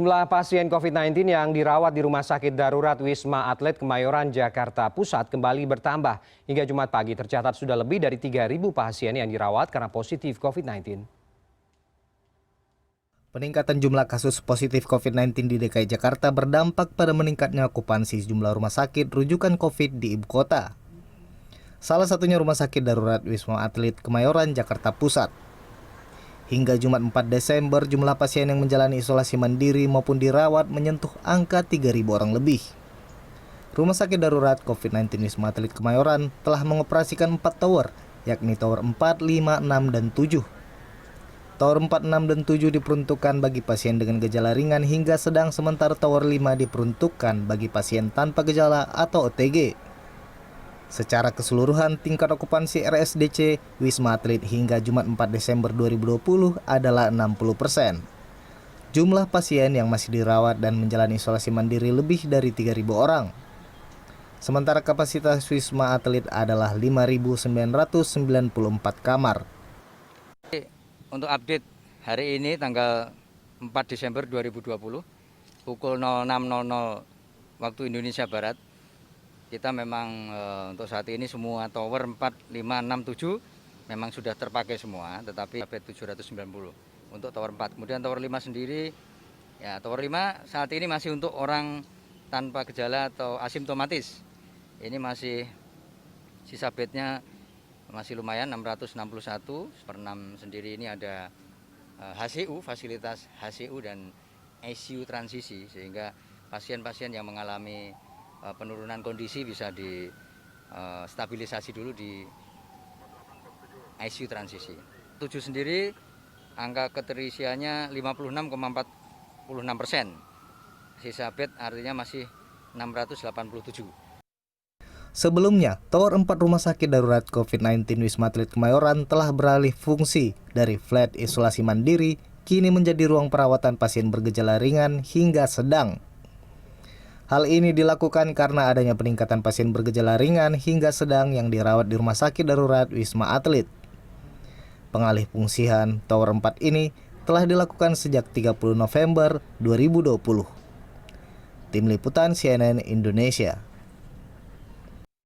Jumlah pasien COVID-19 yang dirawat di Rumah Sakit Darurat Wisma Atlet Kemayoran, Jakarta Pusat kembali bertambah. Hingga Jumat pagi tercatat sudah lebih dari 3.000 pasien yang dirawat karena positif COVID-19. Peningkatan jumlah kasus positif COVID-19 di DKI Jakarta berdampak pada meningkatnya okupansi sejumlah rumah sakit rujukan COVID di ibu kota. Salah satunya Rumah Sakit Darurat Wisma Atlet Kemayoran, Jakarta Pusat. Hingga Jumat 4 Desember, jumlah pasien yang menjalani isolasi mandiri maupun dirawat menyentuh angka 3.000 orang lebih. Rumah Sakit Darurat COVID-19 Wisma Atlet Kemayoran telah mengoperasikan 4 tower, yakni tower 4, 5, 6, dan 7. Tower 4, 6, dan 7 diperuntukkan bagi pasien dengan gejala ringan hingga sedang, sementara tower 5 diperuntukkan bagi pasien tanpa gejala atau OTG. Secara keseluruhan, tingkat okupansi RSDC Wisma Atlet hingga Jumat 4 Desember 2020 adalah 60%. Jumlah pasien yang masih dirawat dan menjalani isolasi mandiri lebih dari 3.000 orang. Sementara kapasitas Wisma Atlet adalah 5.994 kamar. Untuk update hari ini tanggal 4 Desember 2020 pukul 06.00 waktu Indonesia Barat, kita memang untuk saat ini semua tower 4, 5, 6, 7 memang sudah terpakai semua, tetapi sampai 790 untuk tower 4. Kemudian tower 5 sendiri, ya tower 5 saat ini masih untuk orang tanpa gejala atau asimptomatis. Ini masih sisa bednya masih lumayan 661, per 6 sendiri ini ada HCU, fasilitas HCU dan ICU transisi, sehingga pasien-pasien yang mengalami penurunan kondisi bisa stabilisasi dulu di ICU transisi. 7 sendiri angka keterisiannya 56,46%. Sisa bed artinya masih 687. Sebelumnya, Tower 4 Rumah Sakit Darurat COVID-19 Wisma Atlet Kemayoran telah beralih fungsi dari flat isolasi mandiri kini menjadi ruang perawatan pasien bergejala ringan hingga sedang. Hal ini dilakukan karena adanya peningkatan pasien bergejala ringan hingga sedang yang dirawat di Rumah Sakit Darurat Wisma Atlet. Pengalih fungsian Tower 4 ini telah dilakukan sejak 30 November 2020. Tim Liputan CNN Indonesia.